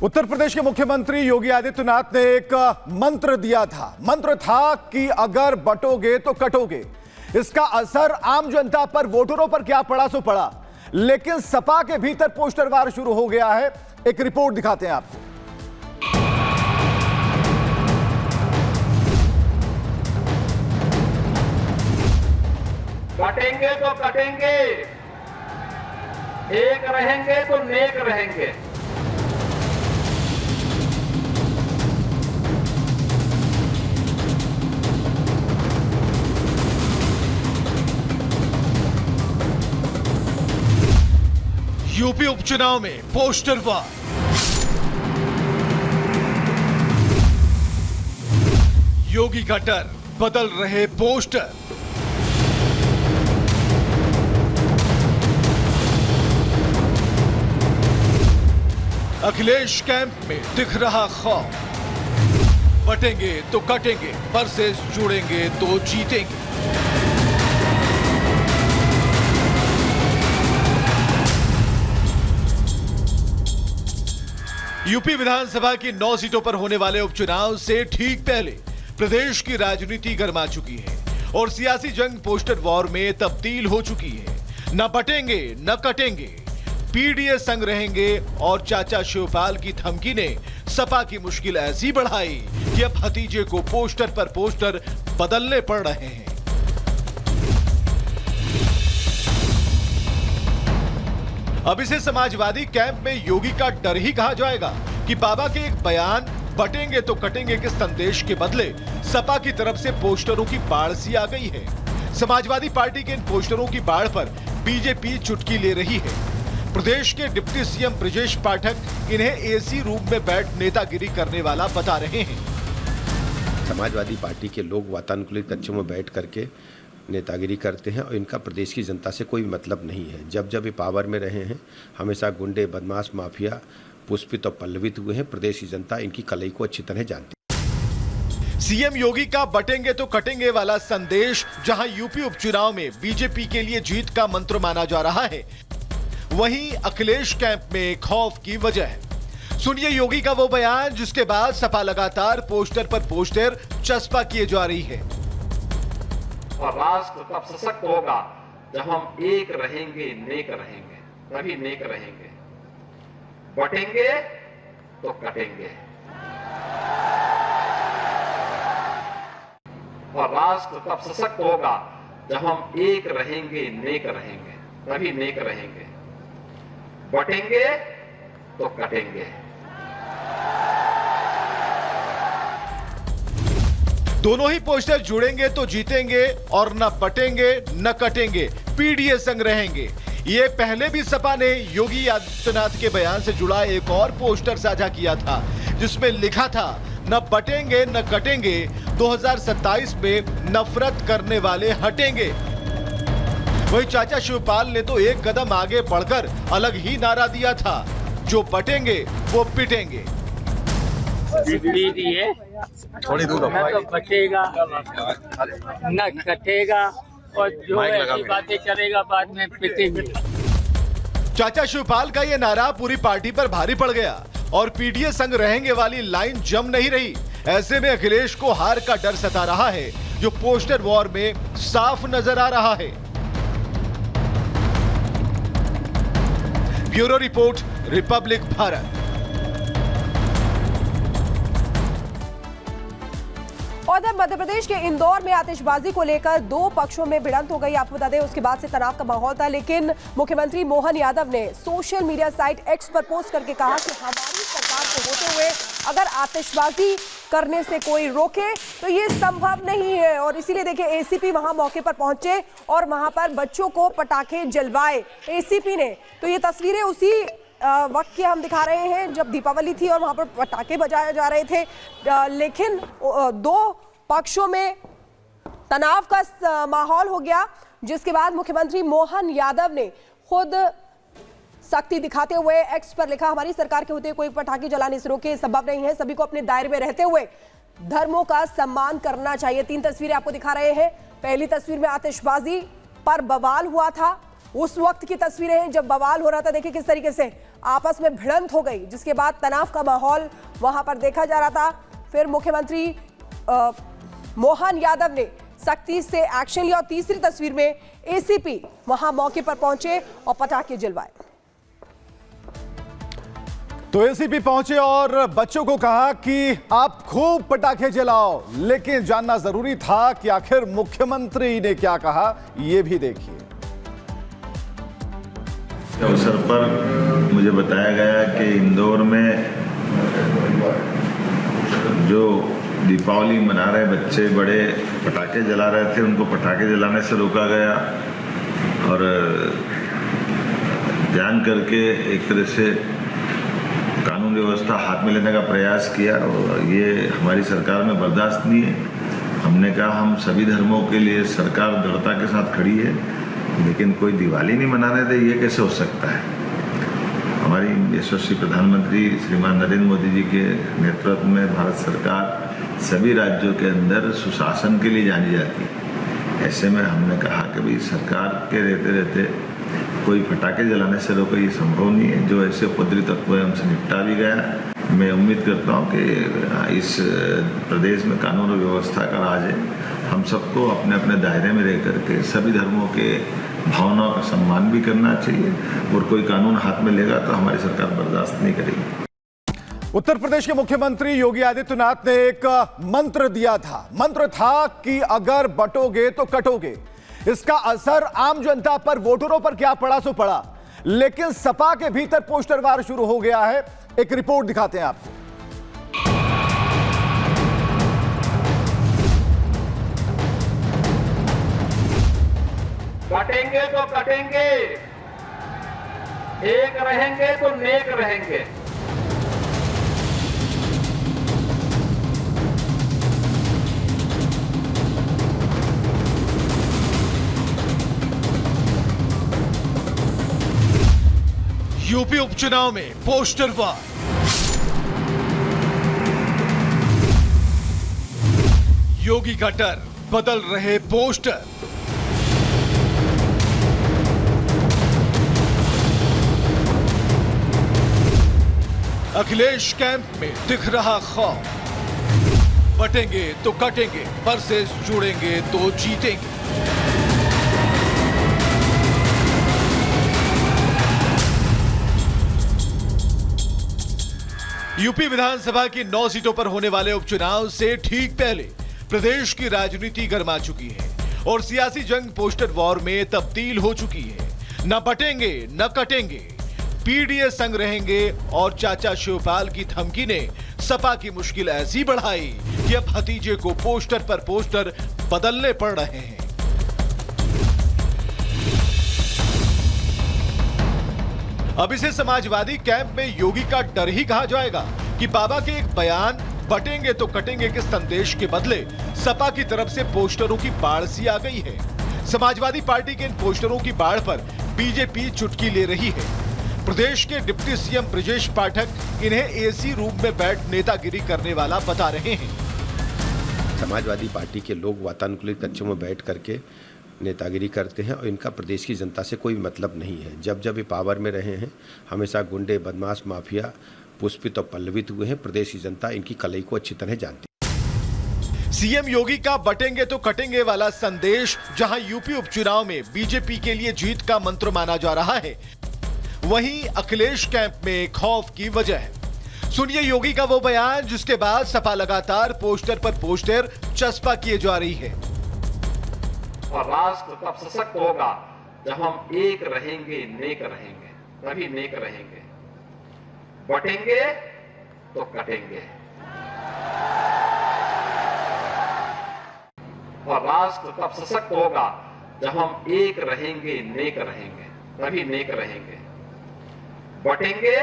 उत्तर प्रदेश के मुख्यमंत्री योगी आदित्यनाथ ने एक मंत्र दिया था। मंत्र था कि अगर बटोगे तो कटोगे। इसका असर आम जनता पर, वोटरों पर क्या पड़ा सो पड़ा, लेकिन सपा के भीतर पोस्टर वार शुरू हो गया है। एक रिपोर्ट दिखाते हैं आपको। कटेंगे तो कटेंगे, एक रहेंगे तो नेक रहेंगे। यूपी उपचुनाव में पोस्टर वार। योगी का डर, बदल रहे पोस्टर। अखिलेश कैंप में दिख रहा खौफ। बटेंगे तो कटेंगे, वर्सेस जुड़ेंगे तो जीतेंगे। यूपी विधानसभा की 9 सीटों पर होने वाले उपचुनाव से ठीक पहले प्रदेश की राजनीति गर्मा चुकी है और सियासी जंग पोस्टर वॉर में तब्दील हो चुकी है। न बटेंगे न कटेंगे, पीडीए संग रहेंगे और चाचा शिवपाल की धमकी ने सपा की मुश्किल ऐसी बढ़ाई कि अब भतीजे को पोस्टर पर पोस्टर बदलने पड़ रहे हैं। अब इसे समाजवादी कैंप में योगी का डर ही कहा जाएगा कि बाबा के एक बयान बटेंगे तो कटेंगे के संदेश के बदले सपा की तरफ से पोस्टरों की बाढ़ सी आ गई है। समाजवादी पार्टी के इन पोस्टरों की बाढ़ पर बीजेपी चुटकी ले रही है। प्रदेश के डिप्टी सीएम ब्रजेश पाठक इन्हें एसी रूम में बैठ नेतागिरी करने वाला बता रहे हैं। समाजवादी पार्टी के लोग वातानुकूलित कक्षों में बैठ करके नेतागिरी करते हैं और इनका प्रदेश की जनता से कोई मतलब नहीं है। जब जब ये पावर में रहे हैं हमेशा गुंडे, बदमाश, माफिया पुष्पित और पल्लवित हुए हैं। प्रदेश की जनता इनकी कलई को अच्छी तरह जानती है। सीएम योगी का बटेंगे तो कटेंगे वाला संदेश जहां यूपी उपचुनाव में बीजेपी के लिए जीत का मंत्र माना जा रहा है, वहीं अखिलेश कैंप में खौफ की वजह है। सुनिए योगी का वो बयान जिसके बाद सपा लगातार पोस्टर पर पोस्टर चस्पा किए जा रही है। और राष्ट्र तब सशक्त होगा जब हम एक रहेंगे, नेक रहेंगे, तभी नेक रहेंगे। बटेंगे तो कटेंगे और राष्ट्र तब सशक्त होगा जब हम एक रहेंगे, नेक रहेंगे, तभी नेक रहेंगे। बटेंगे तो कटेंगे। दोनों ही पोस्टर जुड़ेंगे तो जीतेंगे और न बटेंगे न कटेंगे, पीडीए संग रहेंगे। ये पहले भी सपा ने योगी आदित्यनाथ के बयान से जुड़ा एक और पोस्टर साझा किया था जिसमें लिखा था न बटेंगे न कटेंगे, 2027 में नफरत करने वाले हटेंगे। वही चाचा शिवपाल ने तो एक कदम आगे बढ़कर अलग ही नारा दिया था, जो बटेंगे वो पिटेंगे। थोड़ी दूर न तो बचेगा न कटेगा और जो ऐसी बातें करेगा बाद में पिटेंगे। चाचा शिवपाल का ये नारा पूरी पार्टी पर भारी पड़ गया और पीडीए संग रहेंगे वाली लाइन जम नहीं रही। ऐसे में अखिलेश को हार का डर सता रहा है जो पोस्टर वॉर में साफ नजर आ रहा है। Bureau report, Republic Bharat. उधर मध्य प्रदेश के इंदौर में आतिशबाजी को लेकर दो पक्षों में भिड़ंत हो गई। आपको बता दें उसके बाद से तनाव का माहौल था, लेकिन मुख्यमंत्री मोहन यादव ने सोशल मीडिया साइट एक्स पर पोस्ट करके कहा कि हमारी सरकार को होते हुए अगर आतिशबाजी करने से कोई रोके तो ये संभव नहीं है। और इसीलिए देखिए एसीपी वहां मौके पर पहुंचे और वहां पर बच्चों को पटाखे जलवाए एसीपी ने। तो ये तस्वीरें उसी वक्त की हम दिखा रहे हैं जब दीपावली थी और वहां पर पटाखे बजाए जा रहे थे। लेकिन दो पक्षों में तनाव का माहौल हो गया, जिसके बाद मुख्यमंत्री मोहन यादव ने खुद सख्ती दिखाते हुए एक्स पर लिखा, हमारी सरकार के होते कोई पटाखे जलाने से रोके संभव नहीं है। सभी को अपने दायरे में रहते हुए धर्मों का सम्मान करना चाहिए। 3 तस्वीरें आपको दिखा रहे हैं। पहली तस्वीर में आतिशबाजी पर बवाल हुआ था, उस वक्त की तस्वीरें हैं जब बवाल हो रहा था। देखिए किस तरीके से आपस में भिड़ंत हो गई, जिसके बाद तनाव का माहौल वहां पर देखा जा रहा था। फिर मुख्यमंत्री मोहन यादव ने सख्ती से एक्शन लिया और तीसरी तस्वीर में एसीपी वहां मौके पर पहुंचे और पटाखे जलवाए। तो एसीपी पहुंचे और बच्चों को कहा कि आप खूब पटाखे जलाओ, लेकिन जानना जरूरी था कि आखिर मुख्यमंत्री ने क्या कहा, ये भी देखिए। अवसर पर मुझे बताया गया कि इंदौर में जो दीपावली मना रहे बच्चे बड़े पटाखे जला रहे थे, उनको पटाखे जलाने से रोका गया और ध्यान करके एक तरह से कानून व्यवस्था हाथ में लेने का प्रयास किया और ये हमारी सरकार में बर्दाश्त नहीं है। हमने कहा हम सभी धर्मों के लिए सरकार दृढ़ता के साथ खड़ी है, लेकिन कोई दिवाली नहीं मनाने दे, ये कैसे हो सकता है। हमारी यशस्वी प्रधानमंत्री श्रीमान नरेंद्र मोदी जी के नेतृत्व में भारत सरकार सभी राज्यों के अंदर सुशासन के लिए जानी जाती है। ऐसे में हमने कहा कि भाई सरकार के रहते रहते कोई पटाखे जलाने से रोके, ये संभव नहीं है। जो ऐसे उपद्रवी तत्व है हमसे निपटा भी गया। मैं उम्मीद करता हूँ कि इस प्रदेश में कानून और व्यवस्था का राज है। हम सबको अपने अपने दायरे में रह करके सभी धर्मों के भावनाओं का सम्मान भी करना चाहिए और कोई कानून हाथ में लेगा तो हमारी सरकार बर्दाश्त नहीं करेगी। उत्तर प्रदेश के मुख्यमंत्री योगी आदित्यनाथ ने एक मंत्र दिया था। मंत्र था कि अगर बटोगे तो कटोगे। इसका असर आम जनता पर, वोटरों पर क्या पड़ा सो पड़ा, लेकिन सपा के भीतर पोस्टर वार शुरू हो गया है। एक रिपोर्ट दिखाते हैं आपको। कटेंगे तो कटेंगे, एक रहेंगे तो नेक रहेंगे। यूपी उपचुनाव में पोस्टर वार। योगी का डर, बदल रहे पोस्टर। अखिलेश कैंप में दिख रहा खौफ। बटेंगे तो कटेंगे, वर्सेस जुड़ेंगे तो जीतेंगे। यूपी विधानसभा की 9 सीटों पर होने वाले उपचुनाव से ठीक पहले प्रदेश की राजनीति गर्मा चुकी है और सियासी जंग पोस्टर वॉर में तब्दील हो चुकी है। न बटेंगे न कटेंगे, पीडीए संग रहेंगे और चाचा शिवपाल की धमकी ने सपा की मुश्किल ऐसी बढ़ाई कि अब भतीजे को पोस्टर पर पोस्टर बदलने पड़ रहे हैं। अब इसे समाजवादी कैंप में योगी का डर ही कहा जाएगा कि बाबा के एक बयान बटेंगे तो कटेंगे के संदेश के बदले सपा की तरफ से पोस्टरों की बाढ़ सी आ गई है। समाजवादी पार्टी के इन पोस्टरों की बाढ़ पर बीजेपी चुटकी ले रही है। प्रदेश के डिप्टी सीएम ब्रजेश पाठक इन्हें एसी रूम में बैठ नेतागिरी करने वाला बता रहे हैं। समाजवादी पार्टी के लोग वातानुकूलित कक्षों में बैठ करके नेतागिरी करते हैं और इनका प्रदेश की जनता से कोई मतलब नहीं है। जब जब ये पावर में रहे हैं हमेशा गुंडे, बदमाश, माफिया पुष्पित और पल्लवित हुए हैं। प्रदेश की जनता इनकी कलई को अच्छी तरह जानती है। सीएम योगी का बटेंगे तो कटेंगे वाला संदेश जहां यूपी उपचुनाव में बीजेपी के लिए जीत का मंत्र माना जा रहा है, वहीं अखिलेश कैंप में खौफ की वजह है। सुनिए योगी का वो बयान जिसके बाद सपा लगातार पोस्टर पर पोस्टर चस्पा किए जा रही है। और राष्ट्र तब सशक्त होगा जब हम एक रहेंगे, नेक रहेंगे, तभी नेक रहेंगे। बटेंगे तो कटेंगे और राष्ट्र तब सशक्त होगा जब हम एक रहेंगे, नेक रहेंगे, तभी नेक रहेंगे। बटेंगे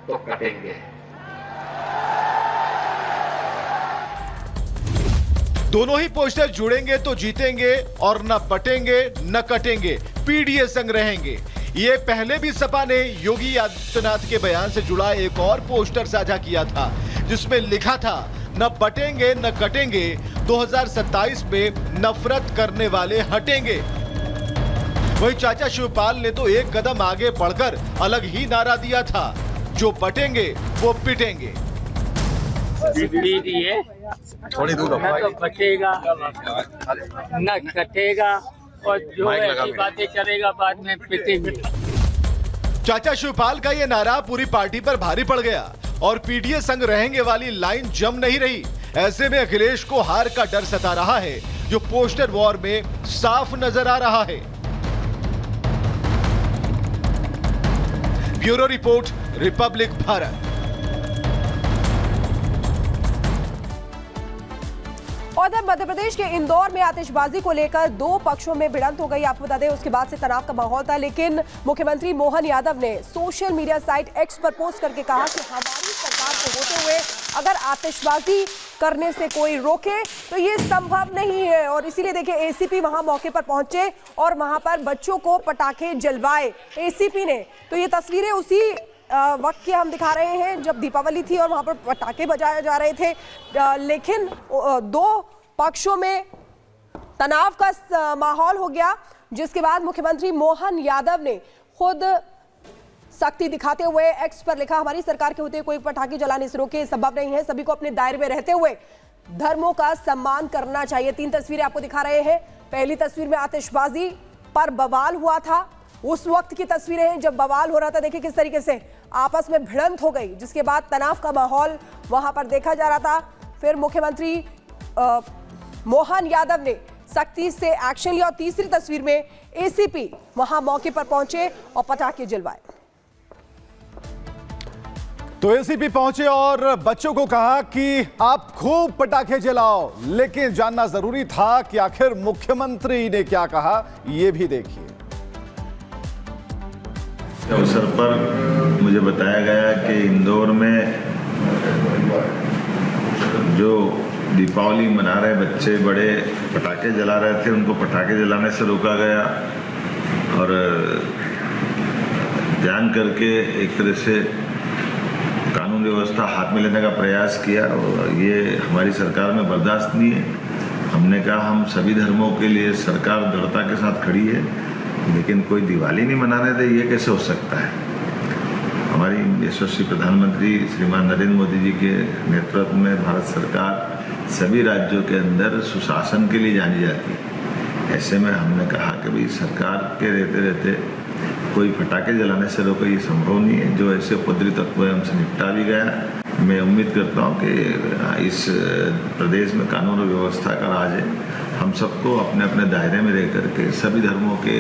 तो कटेंगे। दोनों ही पोस्टर जुड़ेंगे तो जीतेंगे और न बटेंगे न कटेंगे, पीडीए संग रहेंगे। ये पहले भी सपा ने योगी आदित्यनाथ के बयान से जुड़ा एक और पोस्टर साझा किया था जिसमें लिखा था न बटेंगे न कटेंगे, 2027 में नफरत करने वाले हटेंगे। वहीं चाचा शिवपाल ने तो एक कदम आगे बढ़कर अलग ही नारा दिया था, जो बटेंगे वो पिटेंगे। दीजिए थोड़ी दूर न तो बचेगा न कटेगा, और जो ऐसी बातें करेगा बाद में पिटेंगे। चाचा शिवपाल का ये नारा पूरी पार्टी पर भारी पड़ गया और पीडीए संग रहेंगे वाली लाइन जम नहीं रही। ऐसे में अखिलेश को हार का डर सता रहा है, जो पोस्टर वॉर में साफ नजर आ रहा है। Bureau report, Republic Bharat. उधर मध्य प्रदेश के इंदौर में आतिशबाजी को लेकर दो पक्षों में भिड़ंत हो गई। आपको बता दें उसके बाद से तनाव का माहौल था, लेकिन मुख्यमंत्री मोहन यादव ने सोशल मीडिया साइट एक्स पर पोस्ट करके कहा कि हमारी सरकार को होते हुए अगर आतिशबाजी करने से कोई रोके तो ये संभव नहीं है। और इसीलिए देखिए एसीपी वहां मौके पर पहुंचे और वहां पर बच्चों को पटाखे जलवाए एसीपी ने। तो ये तस्वीरें उसी वक्त की हम दिखा रहे हैं जब दीपावली थी और वहां पर पटाखे बजाए जा रहे थे। लेकिन दो पक्षों में तनाव का माहौल हो गया, जिसके बाद मुख्यमंत्री मोहन यादव ने खुद सख्ती दिखाते हुए एक्स पर लिखा, हमारी सरकार के होते कोई पटाखे जलाने से रोके संभव नहीं है। सभी को अपने दायरे में रहते हुए धर्मों का सम्मान करना चाहिए। 3 तस्वीरें आपको दिखा रहे हैं। पहली तस्वीर में आतिशबाजी पर बवाल हुआ था, उस वक्त की तस्वीरें हैं जब बवाल हो रहा था। देखिए किस तरीके से आपस में भिड़ंत हो गई, जिसके बाद तनाव का माहौल वहां पर देखा जा रहा था। फिर मुख्यमंत्री मोहन यादव ने सख्ती से एक्शन लिया और तीसरी तस्वीर में एसीपी वहां मौके पर पहुंचे और पटाखे जलवाए। तो एसीपी पहुंचे और बच्चों को कहा कि आप खूब पटाखे जलाओ, लेकिन जानना जरूरी था कि आखिर मुख्यमंत्री ने क्या कहा, यह भी देखिए। अवसर पर मुझे बताया गया कि इंदौर में जो दीपावली मना रहे बच्चे बड़े पटाखे जला रहे थे, उनको पटाखे जलाने से रोका गया और ध्यान करके एक तरह से कानून व्यवस्था हाथ में लेने का प्रयास किया। और ये हमारी सरकार में बर्दाश्त नहीं है। हमने कहा हम सभी धर्मों के लिए सरकार दृढ़ता के साथ खड़ी है, लेकिन कोई दिवाली नहीं मनाने दे, ये कैसे हो सकता है। हमारी यशस्वी प्रधानमंत्री श्रीमान नरेंद्र मोदी जी के नेतृत्व में भारत सरकार सभी राज्यों के अंदर सुशासन के लिए जानी जाती है। ऐसे में हमने कहा कि भाई सरकार के रहते रहते कोई पटाखे जलाने से रोके, ये संभव नहीं है। जो ऐसे उपद्रवी तत्व है हमसे निपटा भी गया। मैं उम्मीद करता हूँ कि इस प्रदेश में कानून और व्यवस्था का राज है। हम सबको अपने अपने दायरे में रह करके सभी धर्मों के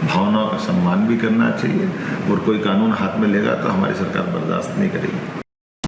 भावनाओं का सम्मान भी करना चाहिए, और कोई कानून हाथ में लेगा तो हमारी सरकार बर्दाश्त नहीं करेगी।